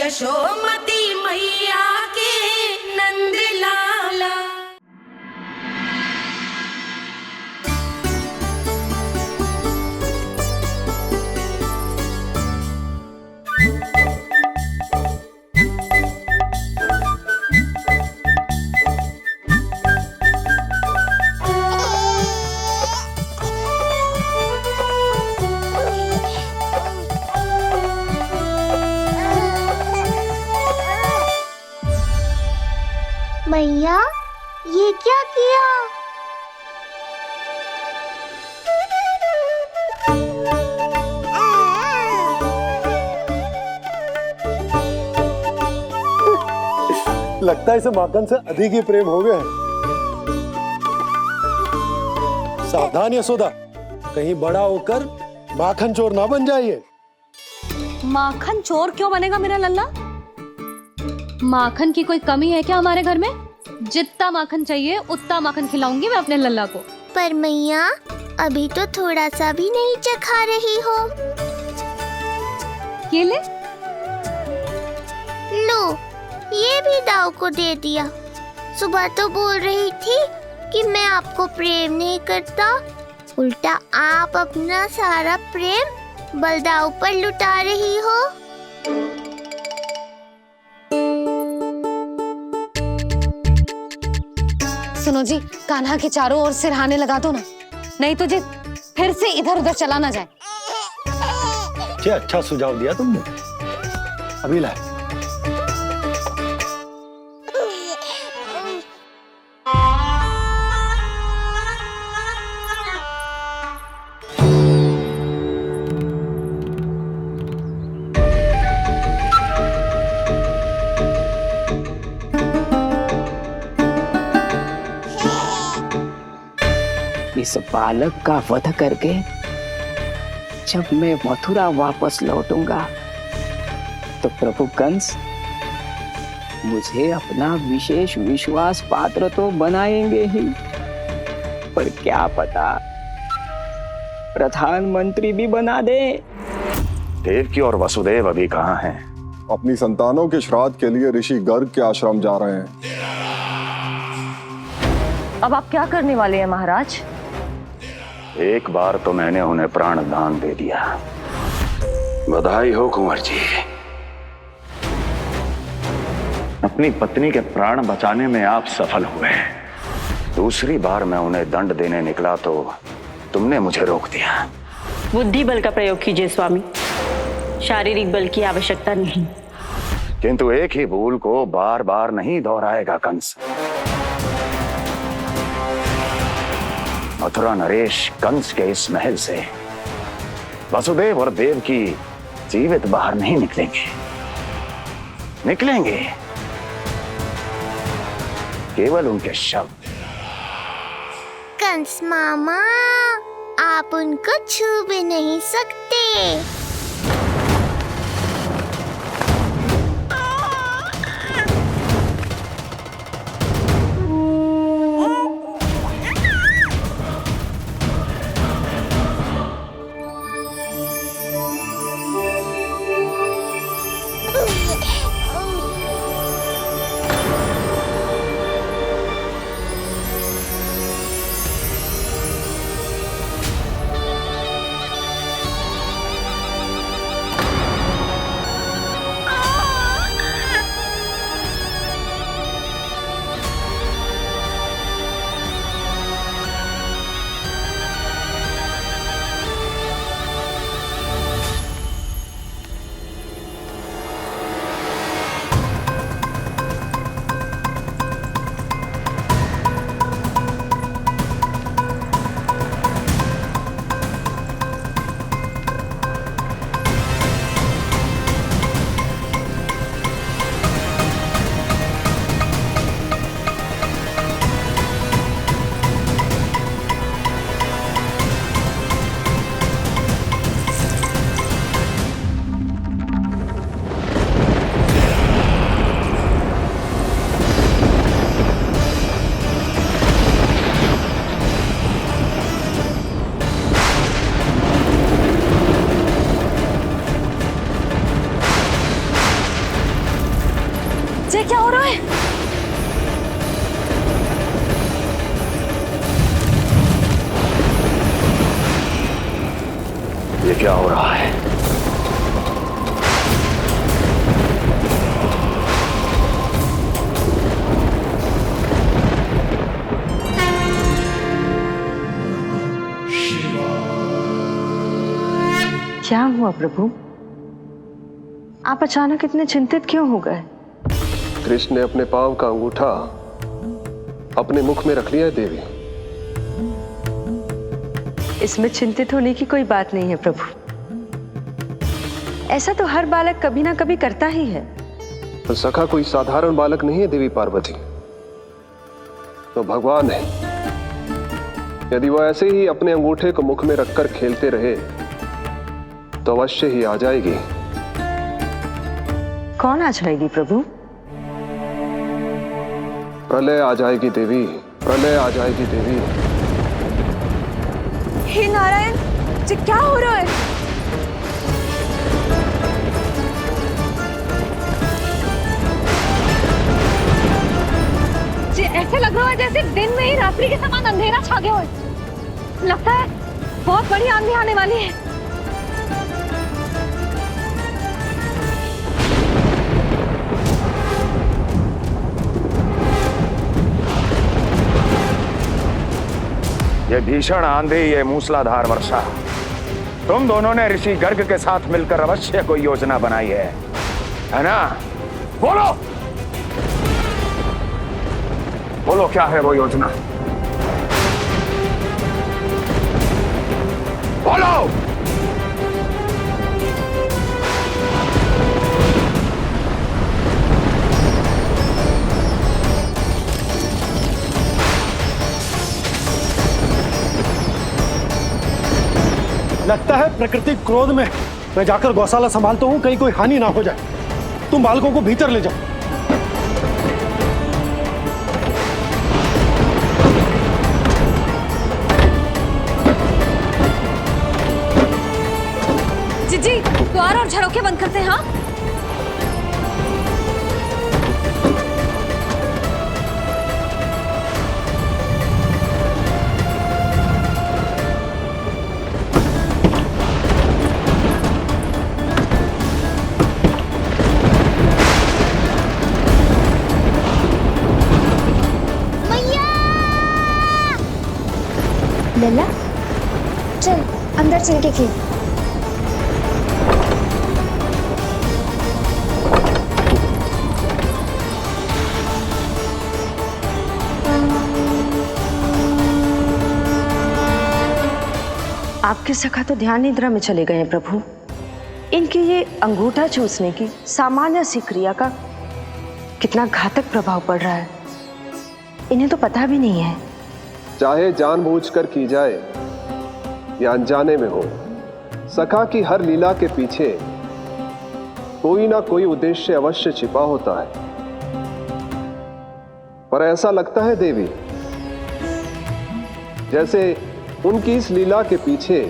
यशोमती मैया के नंद लाला। मैया, ये क्या किया? लगता है इसे माखन से अधिक ही प्रेम हो गया है। सावधान यशोदा, कहीं बड़ा होकर माखन चोर ना बन जाइए। माखन चोर क्यों बनेगा मेरा लल्ला? माखन की कोई कमी है क्या हमारे घर में? जितना माखन चाहिए उतना माखन खिलाऊंगी मैं अपने लल्ला को। पर मैया, अभी तो थोड़ा सा भी नहीं चखा रही हो। ये ले। लो, ये भी दाऊ को दे दिया। सुबह तो बोल रही थी कि मैं आपको प्रेम नहीं करता, उल्टा आप अपना सारा प्रेम बलदाऊ पर लुटा रही हो। सुनो जी, कान्हा के चारों ओर सिरहाने लगा दो ना, नहीं तो जी फिर से इधर उधर चला ना जाए। अच्छा सुझाव दिया तुमने। अभी लाए। इस बालक का वध करके जब मैं मथुरा वापस लौटूंगा तो प्रभु कंस मुझे अपना विशेष विश्वास पात्र तो बनाएंगे ही, पर क्या पता प्रधानमंत्री भी बना दे। देवकी और वसुदेव अभी कहाँ हैं? अपनी संतानों के श्राद्ध के लिए ऋषि गर्ग के आश्रम जा रहे हैं। अब आप क्या करने वाले हैं महाराज? एक बार तो मैंने उन्हें प्राण दान दे दिया। बधाई हो कुंवर जी। अपनी पत्नी के प्राण बचाने में आप सफल हुए। दूसरी बार मैं उन्हें दंड देने निकला तो तुमने मुझे रोक दिया। बुद्धि बल का प्रयोग कीजिए स्वामी, शारीरिक बल की आवश्यकता नहीं। किंतु एक ही भूल को बार बार नहीं दोहराएगा कंस। मथुरा नरेश कंस के इस महल से वसुदेव और देवकी जीवित बाहर नहीं निकलेंगे, केवल उनके शव। कंस मामा, आप उनको छू भी नहीं सकते। ये क्या हो रहा है? ये क्या हो रहा है? क्या हुआ प्रभु? आप अचानक इतने चिंतित क्यों हो गए? कृष्ण ने अपने पांव का अंगूठा अपने मुख में रख लिया है देवी। इसमें चिंतित होने की कोई बात नहीं है प्रभु। ऐसा तो हर बालक कभी ना कभी करता ही है। तो सखा कोई साधारण बालक नहीं है देवी पार्वती, तो भगवान है। यदि वो ऐसे ही अपने अंगूठे को मुख में रखकर खेलते रहे तो अवश्य ही आ जाएगी। कौन आ जाएगी प्रभु? प्रलय आ जाएगी देवी, प्रलय आ जाएगी देवी। हे नारायण, ये क्या हो रहा है? ये ऐसे लग रहा है जैसे दिन में ही रात्रि के समान अंधेरा छा गया हो। लगता है बहुत बड़ी आंधी आने वाली है। ये भीषण आंधी, ये मूसलाधार वर्षा, तुम दोनों ने ऋषि गर्ग के साथ मिलकर अवश्य कोई योजना बनाई है ना? बोलो बोलो, क्या है वो योजना? बोलो। लगता है प्रकृति क्रोध में। मैं जाकर गौशाला संभालता हूँ, कहीं कोई हानि ना हो जाए। तुम बालकों को भीतर ले जाओ। जी, द्वार और झरोखे बंद करते हैं। हाँ, लल्ला, चल अंदर चल के खेल। आपके सखा तो ध्यान निद्रा में चले गए हैं प्रभु। इनकी ये अंगूठा चूसने की सामान्य सी क्रिया का कितना घातक प्रभाव पड़ रहा है, इन्हें तो पता भी नहीं है। चाहे जानबूझकर की जाए या अनजाने में हो, सखा की हर लीला के पीछे कोई ना कोई उद्देश्य अवश्य छिपा होता है। पर ऐसा लगता है देवी जैसे उनकी इस लीला के पीछे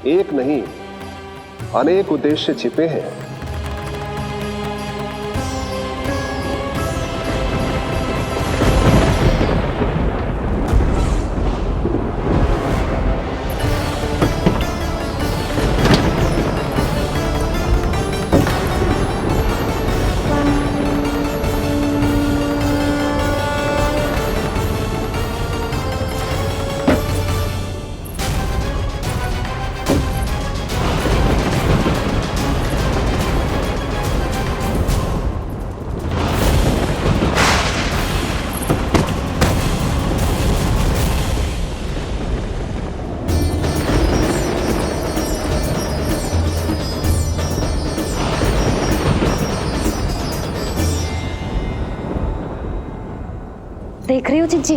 एक नहीं अनेक उद्देश्य छिपे हैं। देख रही हो चिंची,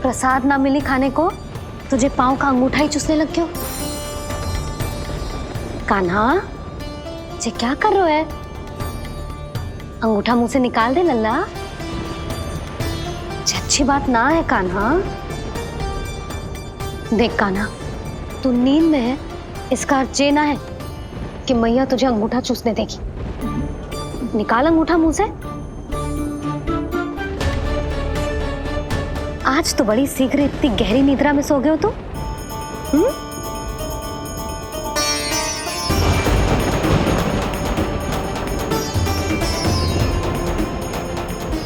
प्रसाद ना मिली खाने को, तुझे पांव का अंगूठा ही चूसने लग गयो। कान्हा, ये क्या कर रहे है? अंगूठा मुंह से निकाल दे लल्ला। ये अच्छी बात ना है कान्हा। देख कान्हा, तू नींद में है, इसका अर्थ ये ना है कि मैया तुझे अंगूठा चूसने देगी। निकाल अंगूठा मुंह से। आज तो बड़ी शीघ्र इतनी गहरी निद्रा में सो गए हो तुम।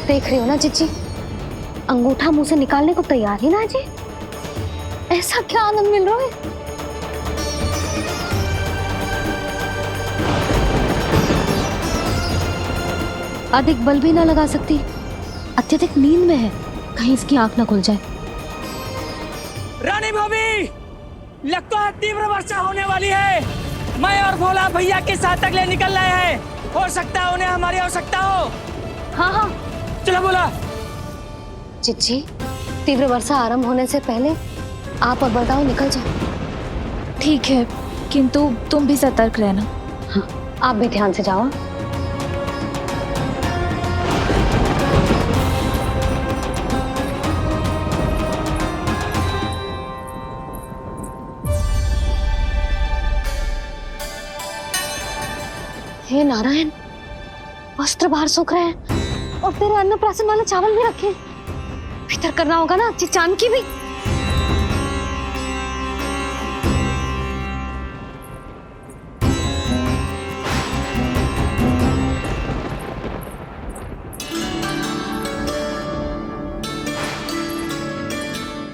देख रही हो ना जीजी, अंगूठा मुंह से निकालने को तैयार ही ना जी। ऐसा क्या आनंद मिल रहा है। अधिक बल भी ना लगा सकती, अत्यधिक नींद में है, कहीं इसकी आंख ना खुल जाए। रानी भाभी, लगता है तीव्र वर्षा होने वाली है। मैं और भोला भैया के साथ अगले निकल रहे हैं। हो सकता है उन्हें हमारी आवश्यकता हो। हाँ हाँ चलो बोला। चिच्ची, तीव्र वर्षा आरंभ होने से पहले आप और बड़गांव निकल जाओ। ठीक है, किंतु तुम भी सतर्क रहना। हाँ, आप भी ध्यान से जाओ। हे नारायण, वस्त्र बाहर सूख रहे हैं और तेरे अन्नप्राशन वाले चावल भी रखे। भीतर करना होगा ना चिचान की भी।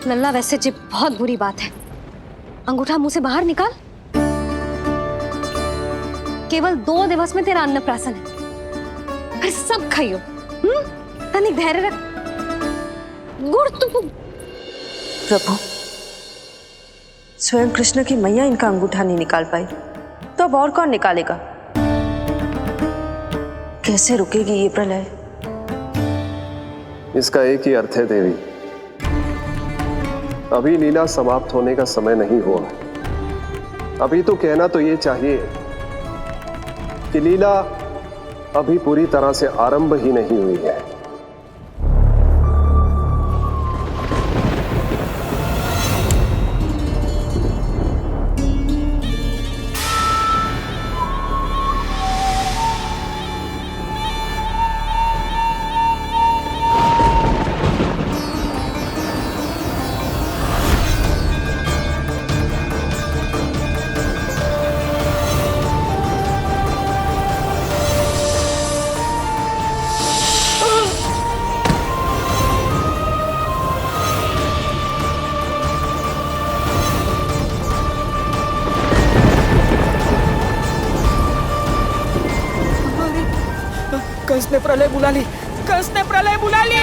लल्ला, वैसे जी बहुत बुरी बात है। अंगूठा मुंह से बाहर निकाल। केवल 2 दिवस में तेरा अन्नप्राशन है, फिर सब खाइयो। तनिक धैर्य रख। गुड़ तो प्रभु, स्वयं कृष्ण की मैया इनका अंगूठा नहीं निकाल पाई, तो अब और कौन निकालेगा? कैसे रुकेगी ये प्रलय? इसका एक ही अर्थ है देवी, अभी लीला समाप्त होने का समय नहीं हुआ। अभी तो कहना तो ये चाहिए कि लीला अभी पूरी तरह से आरंभ ही नहीं हुई है। कंस ने प्रलय बुला ली। कंस ने प्रलय बुला ली।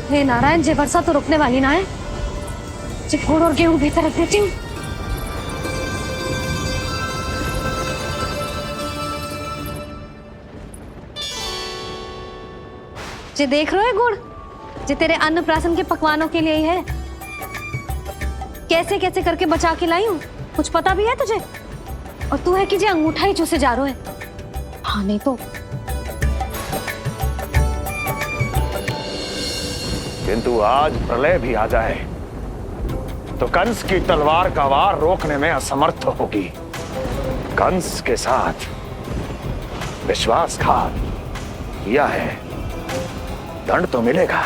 हे नारायण, जे वर्षा तो रुकने वाली ना है। जे गुड़ और गेहूं भीतर रख देती हूँ। जे देख रहे हो गुड़, जे तेरे अन्नप्राशन के पकवानों के लिए ही है। कैसे कैसे करके बचा के लाई हूँ, कुछ पता भी है तुझे? और तू है कि जे अंगूठा ही चूसे जा रहा है। हाँ नहीं तो। किंतु आज प्रलय भी आ जाए तो कंस की तलवार का वार रोकने में असमर्थ होगी। कंस के साथ विश्वासघात किया है, दंड तो मिलेगा।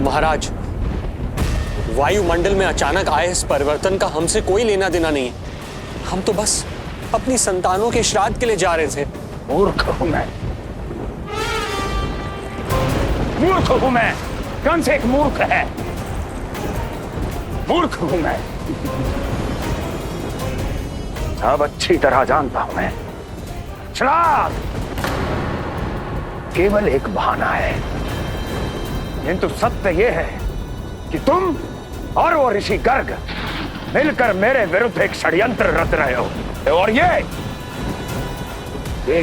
महाराज, वायुमंडल में अचानक आए इस परिवर्तन का हमसे कोई लेना देना नहीं है। हम तो बस अपनी संतानों के श्राद्ध के लिए जा रहे थे। मूर्ख हूं मैं, मूर्ख हूं मैं। कंस एक मूर्ख है, मूर्ख हूं मैं। अब अच्छी तरह जानता हूं मैं, श्राद्ध केवल एक बहाना है। किंतु सत्य यह है कि तुम और वो ऋषि गर्ग मिलकर मेरे विरुद्ध एक षड्यंत्र रच रहे हो, और ये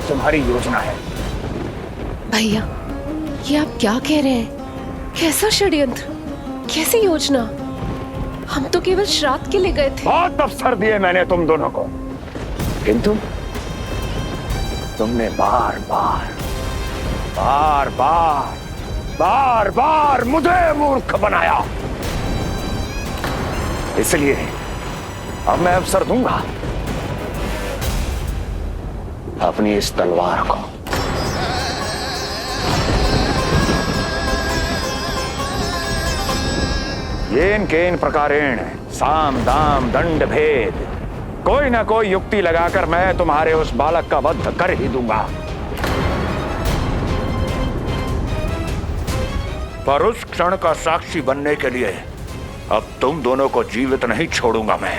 तुम्हारी योजना है। भैया, ये आप क्या कह रहे हैं? कैसा षड्यंत्र, कैसी योजना? हम तो केवल श्राद्ध के लिए गए थे। बहुत अवसर दिए मैंने तुम दोनों को, किंतु तुमने बार बार बार बार बार बार मुझे मूर्ख बनाया। इसलिए अब मैं अवसर दूंगा अपनी इस तलवार को। येन केन प्रकारेण साम दाम दंड भेद, कोई ना कोई युक्ति लगाकर मैं तुम्हारे उस बालक का वध कर ही दूंगा। पर उस क्षण का साक्षी बनने के लिए अब तुम दोनों को जीवित नहीं छोड़ूंगा मैं।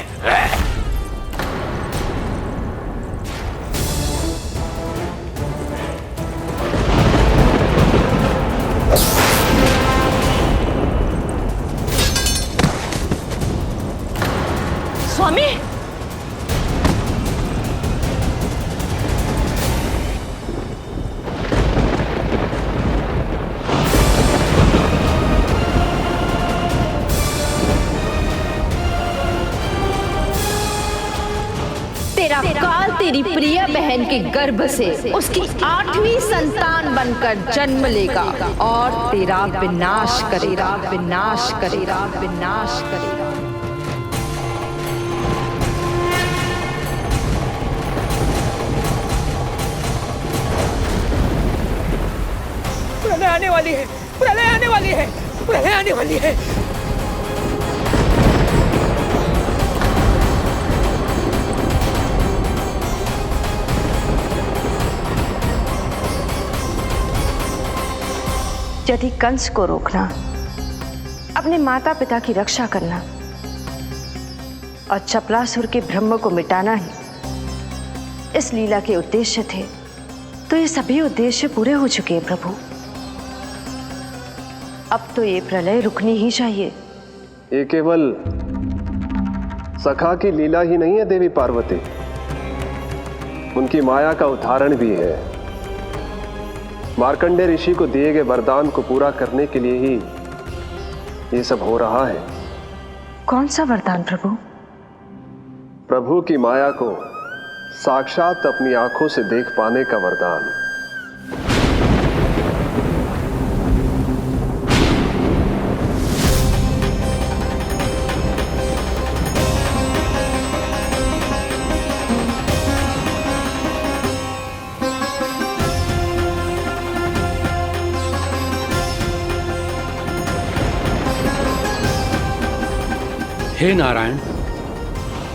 स्वामी, तेरा काल तेरी प्रिय बहन के गर्भ से उसकी 8वीं संतान बनकर जन्म लेगा और तेरा विनाश करेगा, विनाश करेगा, विनाश करेगा। प्रलय आने वाली है, प्रलय आने वाली है, प्रलय आने वाली है। यदि कंस को रोकना, अपने माता पिता की रक्षा करना और चपलासुर के ब्रह्म को मिटाना ही इस लीला के उद्देश्य थे, तो ये सभी उद्देश्य पूरे हो चुके हैं प्रभु। अब तो ये प्रलय रुकनी ही चाहिए। ये केवल सखा की लीला ही नहीं है देवी पार्वती, उनकी माया का उदाहरण भी है। मार्कंडेय ऋषि को दिए गए वरदान को पूरा करने के लिए ही ये सब हो रहा है। कौन सा वरदान प्रभु? प्रभु की माया को साक्षात अपनी आंखों से देख पाने का वरदान। हे नारायण,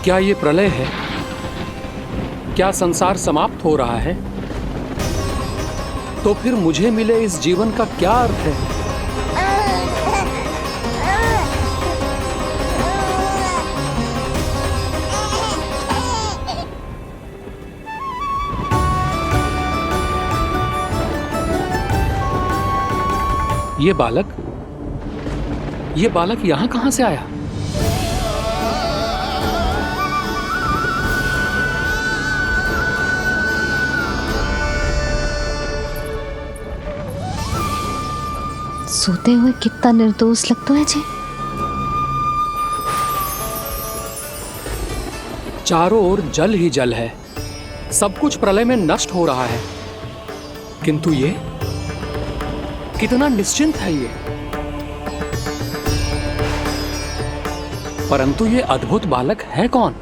क्या ये प्रलय है? क्या संसार समाप्त हो रहा है? तो फिर मुझे मिले इस जीवन का क्या अर्थ है? ये बालक यहां कहां से आया? सोते हुए कितना निर्दोष लगता है जी। चारों ओर जल ही जल है, सब कुछ प्रलय में नष्ट हो रहा है, किंतु ये कितना निश्चिंत है ये। परंतु ये अद्भुत बालक है कौन?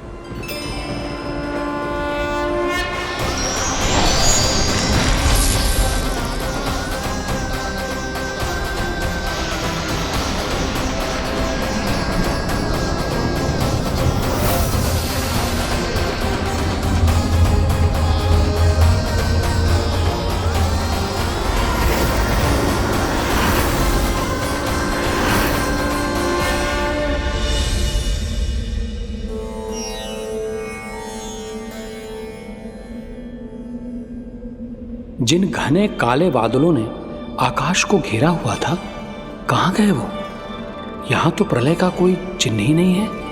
जिन घने काले बादलों ने आकाश को घेरा हुआ था, कहां गए वो? यहां तो प्रलय का कोई चिन्ह ही नहीं है।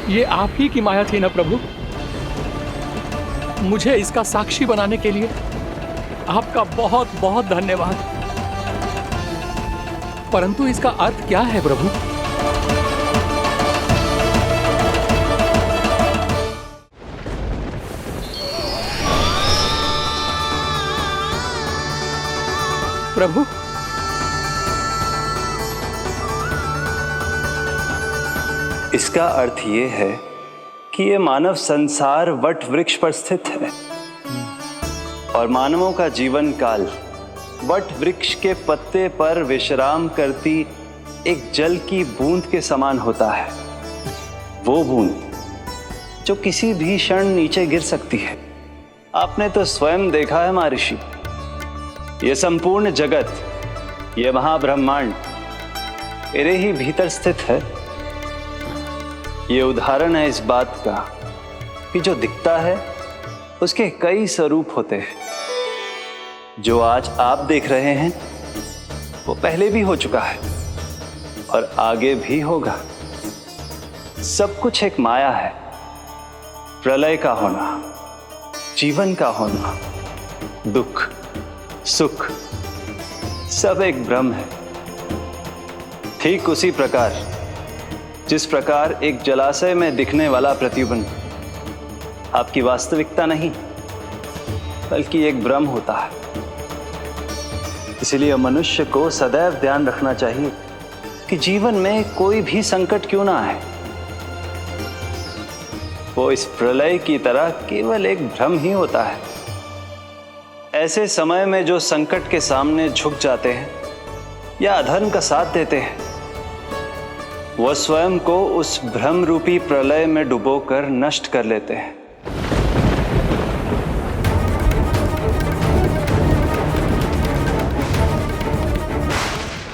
ये आप ही की माया थी ना प्रभु? मुझे इसका साक्षी बनाने के लिए आपका बहुत बहुत धन्यवाद। परंतु इसका अर्थ क्या है प्रभु? प्रभु, इसका अर्थ ये है कि ये मानव संसार वट वृक्ष पर स्थित है और मानवों का जीवन काल वट वृक्ष के पत्ते पर विश्राम करती एक जल की बूंद के समान होता है। वो बूंद जो किसी भी क्षण नीचे गिर सकती है। आपने तो स्वयं देखा है महर्षि, ये संपूर्ण जगत, ये महाब्रह्मांड मेरे ही भीतर स्थित है। ये उदाहरण है इस बात का कि जो दिखता है उसके कई स्वरूप होते हैं। जो आज आप देख रहे हैं वो पहले भी हो चुका है और आगे भी होगा। सब कुछ एक माया है। प्रलय का होना, जीवन का होना, दुख, सुख, सब एक भ्रम है। ठीक उसी प्रकार जिस प्रकार एक जलाशय में दिखने वाला प्रतिबिंब आपकी वास्तविकता नहीं बल्कि एक भ्रम होता है। इसलिए मनुष्य को सदैव ध्यान रखना चाहिए कि जीवन में कोई भी संकट क्यों ना आए, वो इस प्रलय की तरह केवल एक भ्रम ही होता है। ऐसे समय में जो संकट के सामने झुक जाते हैं या अधर्म का साथ देते हैं, वह स्वयं को उस भ्रम रूपी प्रलय में डुबोकर नष्ट कर लेते हैं।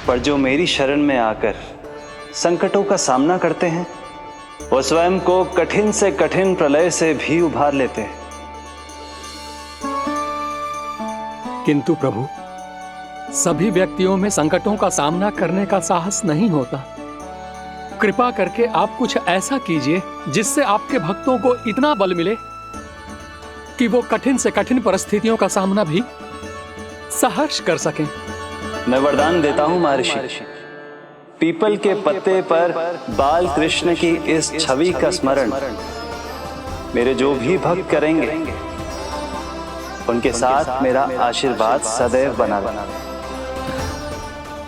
पर जो मेरी शरण में आकर संकटों का सामना करते हैं, वह स्वयं को कठिन से कठिन प्रलय से भी उभार लेते हैं। किंतु प्रभु, सभी व्यक्तियों में संकटों का सामना करने का साहस नहीं होता। कृपा करके आप कुछ ऐसा कीजिए जिससे आपके भक्तों को इतना बल मिले कि वो कठिन से कठिन परिस्थितियों का सामना भी सहर्ष कर सकें। मैं वरदान देता हूं महर्षि, पीपल के पत्ते पर बाल कृष्ण की इस छवि का स्मरण मेरे जो भी भक्त करेंगे उनके साथ मेरा आशीर्वाद सदैव बना रहे।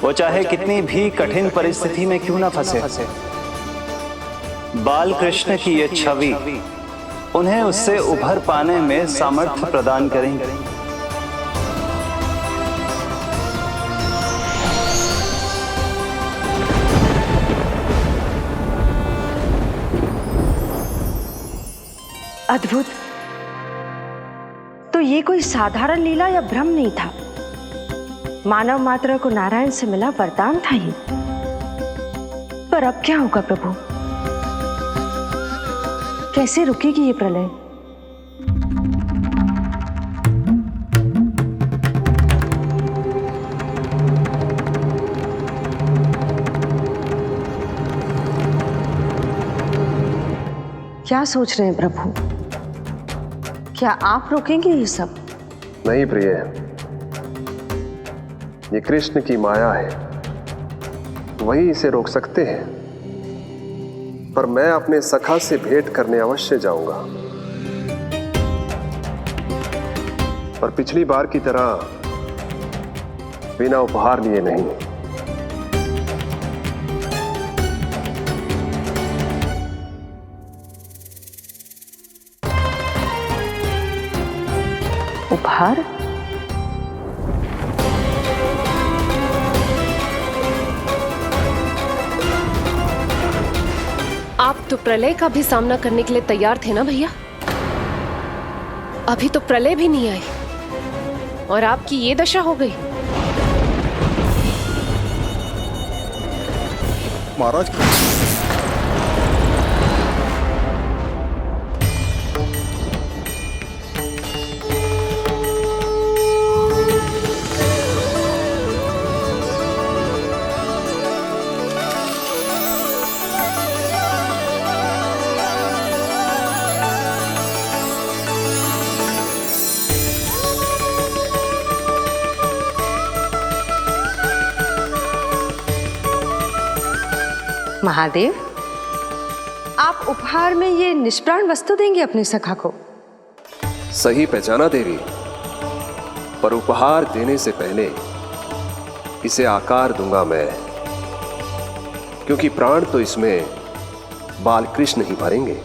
वो चाहे कितनी भी कठिन परिस्थिति में क्यों ना फंसे, बाल कृष्ण की ये छवि उन्हें उससे उभर पाने में सामर्थ्य प्रदान करेंगे। अद्भुत। तो ये कोई साधारण लीला या भ्रम नहीं था, मानव मात्र को नारायण से मिला वरदान था ये। पर अब क्या होगा प्रभु? कैसे रुकेगी ये प्रलय? क्या सोच रहे हैं प्रभु? क्या आप रोकेंगे ये सब? नहीं प्रिय, ये कृष्ण की माया है, वही इसे रोक सकते हैं। पर मैं अपने सखा से भेंट करने अवश्य जाऊंगा। पर पिछली बार की तरह बिना उपहार लिए नहीं। उपहार? आप तो प्रलय का भी सामना करने के लिए तैयार थे ना भैया? अभी तो प्रलय भी नहीं आई और आपकी ये दशा हो गई। महाराज, महादेव, आप उपहार में ये निष्प्राण वस्तु देंगे अपने सखा को? सही पहचाना देवी, पर उपहार देने से पहले इसे आकार दूंगा मैं, क्योंकि प्राण तो इसमें बालकृष्ण ही भरेंगे।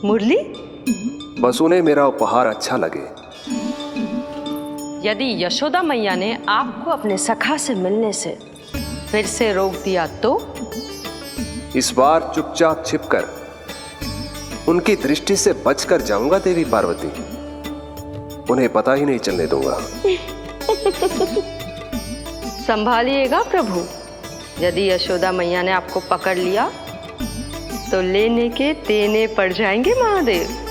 मुरली, बस उन्हें मेरा उपहार अच्छा लगे। यदि यशोदा मैया ने आपको अपने सखा से मिलने से फिर से रोक दिया तो? इस बार चुपचाप छिपकर उनकी दृष्टि से बचकर जाऊंगा देवी पार्वती, उन्हें पता ही नहीं चलने दूंगा। संभालिएगा प्रभु, यदि यशोदा मैया ने आपको पकड़ लिया तो लेने के देने पड़ जाएंगे महादेव।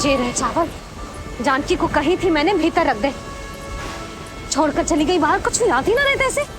जे रहे चावल, जानकी को कही थी मैंने भीतर रख दे, छोड़कर चली गई बाहर, कुछ भी याद ही ना रहते ऐसे।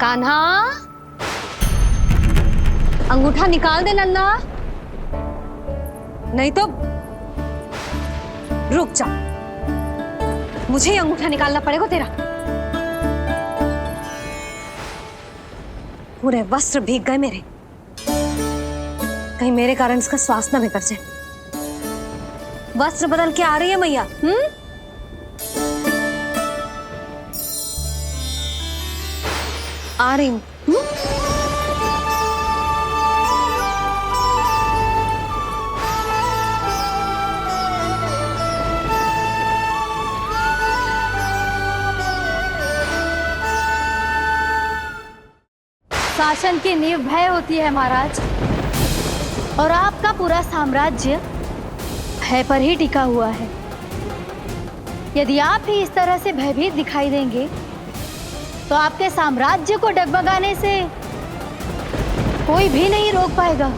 कान्हा, अंगूठा निकाल दे नन्ना, नहीं तो रुक जा, मुझे ही अंगूठा निकालना पड़ेगा तेरा। पूरे वस्त्र भीग गए मेरे, कहीं मेरे कारण इसका श्वास ना बिगड़ जाए। वस्त्र बदल के आ रही है मैया। आ रही हूं। शासन की नींव भय होती है महाराज, और आपका पूरा साम्राज्य भय पर ही टिका हुआ है। यदि आप भी इस तरह से भयभीत दिखाई देंगे तो आपके साम्राज्य को डगमगाने से कोई भी नहीं रोक पाएगा।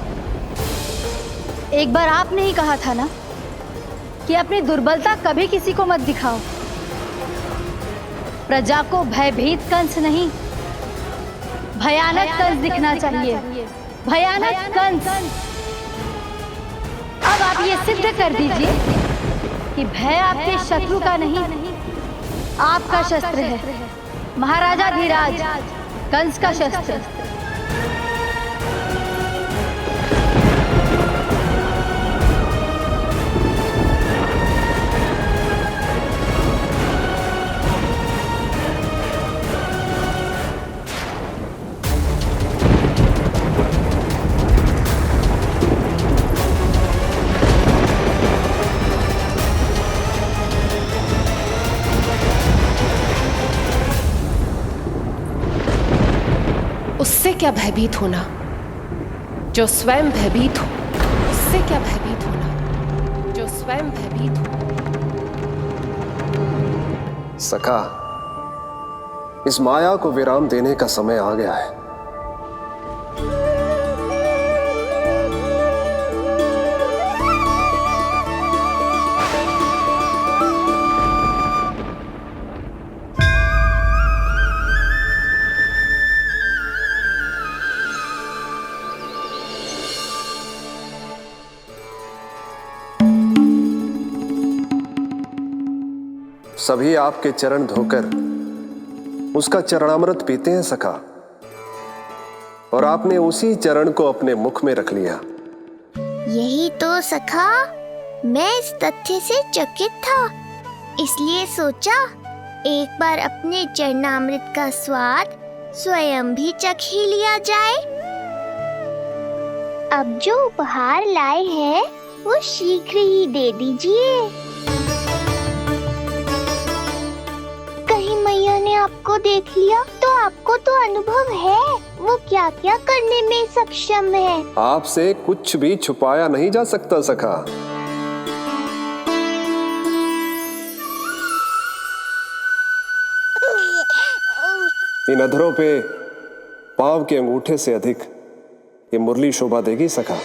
एक बार आपने ही कहा था ना कि अपनी दुर्बलता कभी किसी को मत दिखाओ। प्रजा को भयभीत कंस नहीं, भयानक कंस दिखना चाहिए, भयानक कंस। अब आप ये सिद्ध कर दीजिए कि भय आपके शत्रु का नहीं, आपका शस्त्र है। महाराजा धीराज, कंस का शस्त्र। उससे क्या भयभीत होना जो स्वयं भयभीत हो। उससे क्या भयभीत होना जो स्वयं भयभीत हो। सखा, इस माया को विराम देने का समय आ गया है। सभी आपके चरण धोकर उसका चरणामृत पीते हैं सखा, और आपने उसी चरण को अपने मुख में रख लिया। यही तो सखा, मैं इस तथ्य से चकित था, इसलिए सोचा एक बार अपने चरणामृत का स्वाद स्वयं भी चख ही लिया जाए। अब जो उपहार लाए हैं वो शीघ्र ही दे दीजिए। कहीं मैया ने आपको देख लिया तो आपको तो अनुभव है वो क्या क्या करने में सक्षम है। आपसे कुछ भी छुपाया नहीं जा सकता सखा। इन अधरों पे पांव के अंगूठे से अधिक ये मुरली शोभा देगी सखा।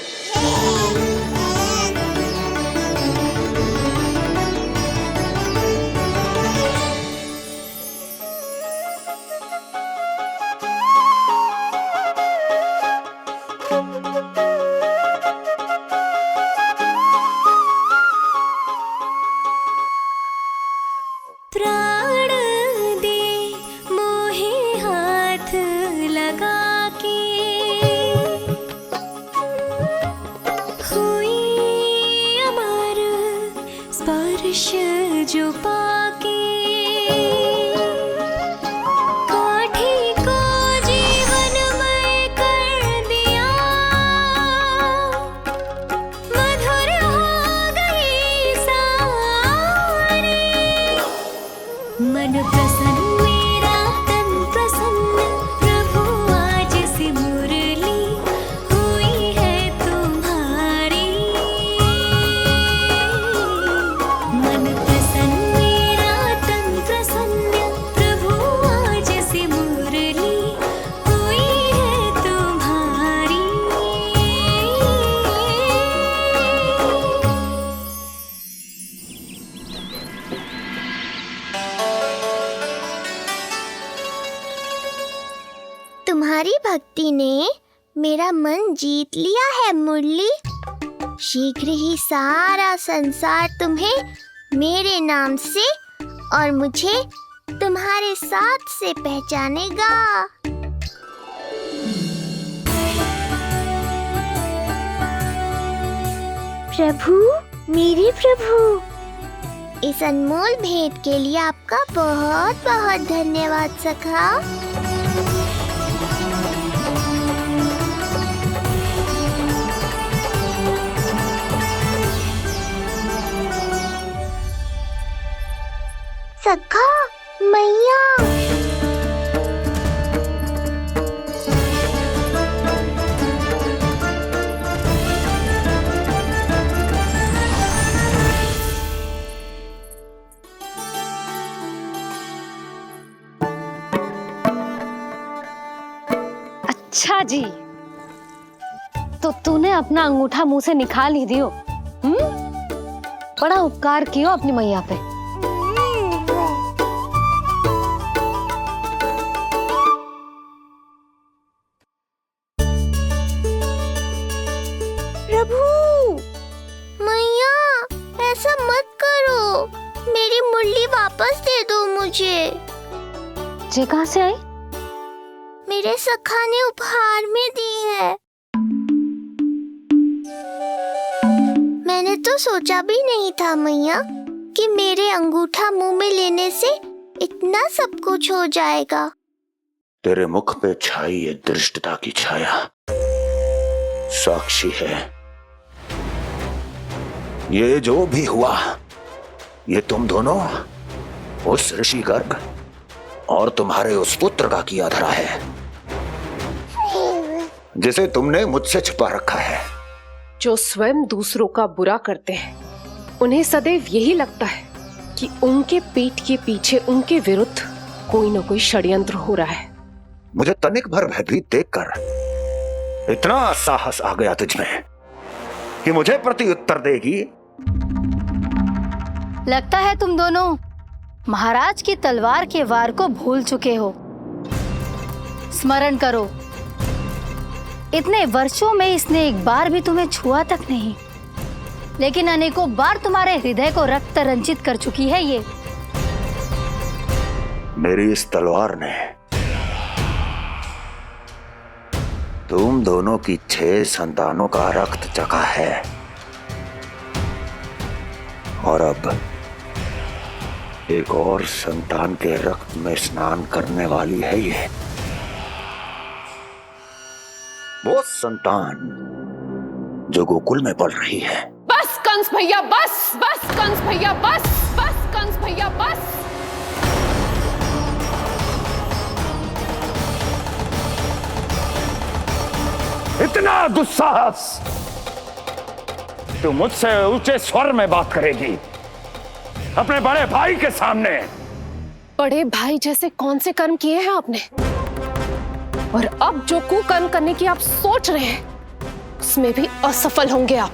प्राण दे मोहे हाथ लगा के, हुई अमर स्पर्श जो पाके, काठी को जीवनमय कर दिया, मधुर हो गई सारी। मन प्रसन्न मेरा तन प्रसन्न, प्रभु आज से मुरली हुई है तुम्हारी। मन प्रसन्न मेरा तन प्रसन्न, प्रभु आज से मुरली हुई है तुम्हारी। तुम्हारी भक्ति ने मेरा मन जीत लिया है मुरली। शीघ्र ही सारा संसार तुम्हें मेरे नाम से और मुझे तुम्हारे साथ से पहचानेगा। प्रभु, मेरे प्रभु, इस अनमोल भेंट के लिए आपका बहुत बहुत धन्यवाद सखा। सखा, मैया, अच्छा जी, तो तूने अपना अंगूठा मुंह से निकाल ही दियो। बड़ा उपकार कियो अपनी मैया पे। प्रभु, मैया ऐसा मत करो, मेरी मुरली वापस दे दो मुझे। ये कहाँ से आई? मेरे सखा ने उपहार में दी है। मैंने तो सोचा भी नहीं था मैया कि मेरे अंगूठा मुंह में लेने से इतना सब कुछ हो जाएगा। तेरे मुख पे छाई ये दृष्टता की छाया साक्षी है। ये जो भी हुआ, ये तुम दोनों, उस ऋषि गर्ग और तुम्हारे उस पुत्र का किया धरा है, जिसे तुमने मुझसे छुपा रखा है। जो स्वयं दूसरों का बुरा करते हैं, उन्हें सदैव यही लगता है कि उनके पीठ के पीछे उनके विरुद्ध कोई न कोई षड्यंत्र हो रहा है। मुझे तनिक भर भयभीत देखकर इतना साहस आ गया तुझमें कि मुझे प्रत्युत्तर देगी। लगता है तुम दोनों महाराज की तलवार के वार को भूल चुके हो। स्मरण करो, इतने वर्षों में इसने एक बार भी तुम्हें छुआ तक नहीं, लेकिन अनेकों बार तुम्हारे हृदय को रक्त रंजित कर चुकी है ये। मेरी इस तलवार ने तुम दोनों की 6 संतानों का रक्त चखा है, और अब एक और संतान के रक्त में स्नान करने वाली है ये। वो संतान जो गोकुल में पल रही है। बस कंस भैया बस, बस कंस भैया बस, बस कंस भैया बस। इतना दुस्साहस! तू मुझसे ऊंचे स्वर में बात करेगी अपने बड़े भाई के सामने? बड़े भाई जैसे कौन से कर्म किए हैं आपने? और अब जो कुकर्म करने की आप सोच रहे हैं, उसमें भी असफल होंगे आप।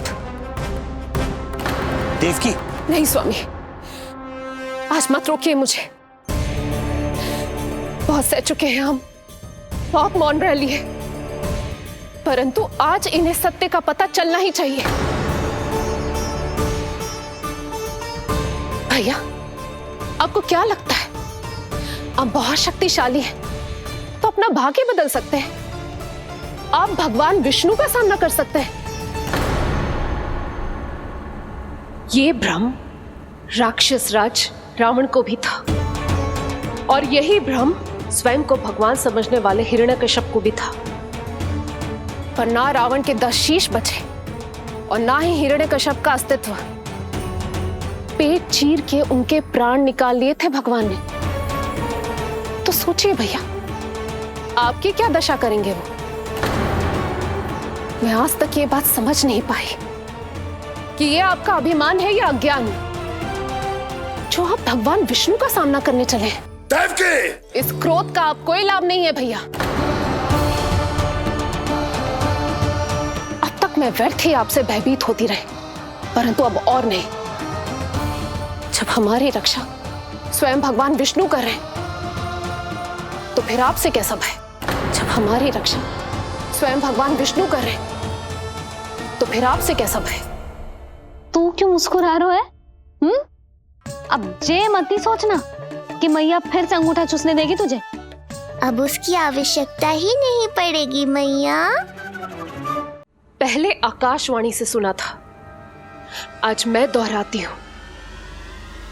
देवकी! नहीं स्वामी, आज मत रोकिए मुझे। बहुत सह चुके हैं हम, बहुत मौन रह लिए, परंतु आज इन्हें सत्य का पता चलना ही चाहिए। भैया, आपको क्या लगता है आप बहुत शक्तिशाली हैं, तो अपना भाग्य बदल सकते हैं? आप भगवान विष्णु का सामना कर सकते हैं। ये भ्रम राक्षस राज रावण को भी था, और यही भ्रम स्वयं को भगवान समझने वाले हिरण्यकश्यप को भी था। पर ना रावण के 10 शीश बचे और ना ही हिरण्यकश्यप का अस्तित्व। पेट चीर के उनके प्राण निकाल लिए थे भगवान ने। तो सोचिए भैया, आपकी क्या दशा करेंगे वो? मैं आज तक ये बात समझ नहीं पाई कि ये आपका अभिमान है या अज्ञान, जो आप भगवान विष्णु का सामना करने चले हैं। देवकी! इस क्रोध का आप कोई लाभ नहीं है भैया। अब तक मैं व्यर्थ ही आपसे भयभीत होती रही, परंतु अब और नहीं। जब हमारी रक्षा स्वयं भगवान विष्णु कर रहे हैं, तो फिर आपसे कैसा भय? जब हमारी रक्षा स्वयं भगवान विष्णु कर रहे हैं, तो फिर आपसे कैसा भय? तू क्यों मुस्कुरा रहा है? अब जे मत ही सोचना कि मैया फिर से अंगूठा चूसने देगी तुझे। अब उसकी आवश्यकता ही नहीं पड़ेगी मैया। पहले आकाशवाणी से सुना था, आज मैं दोहराती हूँ।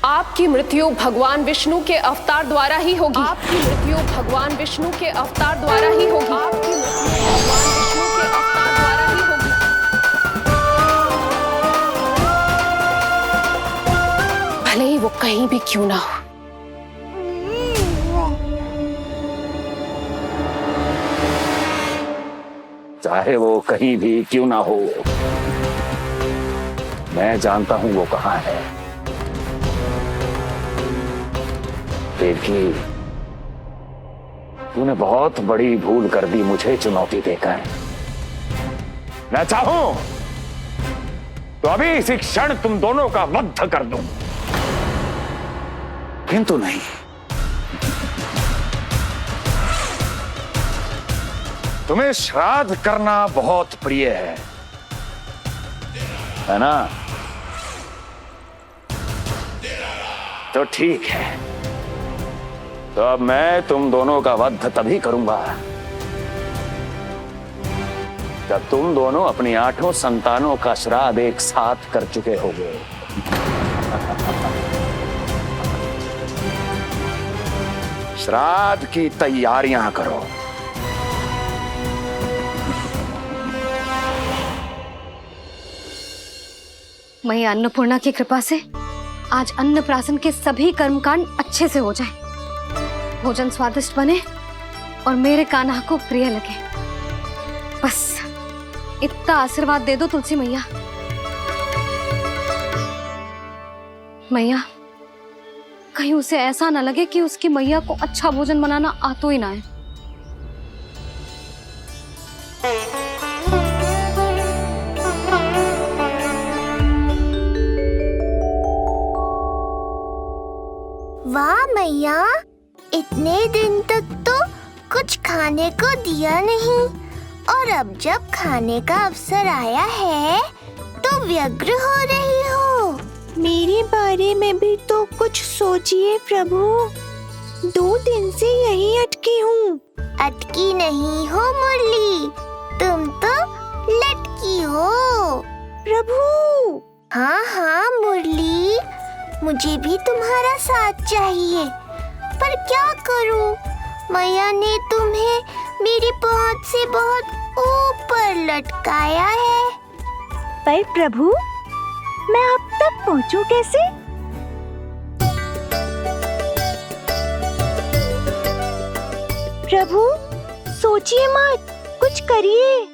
आपकी मृत्यु भगवान विष्णु के अवतार द्वारा ही होगी। आपकी मृत्यु भगवान विष्णु के अवतार द्वारा ही होगी। आपकी मृत्यु भगवान विष्णु के अवतार द्वारा ही होगी। भले ही वो कहीं भी क्यों ना हो। चाहे वो कहीं भी क्यों ना हो, मैं जानता हूं वो कहां है। देवकी, तूने बहुत बड़ी भूल कर दी मुझे चुनौती देकर। मैं चाहूं तो अभी इसी क्षण तुम दोनों का वध कर दूं, किंतु नहीं। तुम्हें श्राद्ध करना बहुत प्रिय है ना? तो ठीक है, तो अब मैं तुम दोनों का वध तभी करूंगा जब तुम दोनों अपनी 8 संतानों का श्राद्ध एक साथ कर चुके होगे। श्राद्ध की तैयारियां करो। मैया अन्नपूर्णा की कृपा से आज अन्नप्राशन के सभी कर्मकांड अच्छे से हो जाए, भोजन स्वादिष्ट बने और मेरे कान्हा को प्रिय लगे। बस इतना आशीर्वाद दे दो तुलसी मैया। मैया, कहीं उसे ऐसा ना लगे कि उसकी मैया को अच्छा भोजन बनाना आतो ही ना है। वाह मैया, इतने दिन तक तो कुछ खाने को दिया नहीं, और अब जब खाने का अवसर आया है तो व्यग्र हो रही हो। मेरे बारे में भी तो कुछ सोचिए प्रभु। 2 दिन से यहीं अटकी हूँ। अटकी नहीं हो मुरली, तुम तो लटकी हो प्रभु। हाँ हाँ मुरली, मुझे भी तुम्हारा साथ चाहिए, पर क्या करूं? मैया ने तुम्हें मेरी पहुंच से बहुत ऊपर लटकाया है। पर प्रभु, मैं अब तक पहुंचूं कैसे? प्रभु, सोचिए मत, कुछ करिए।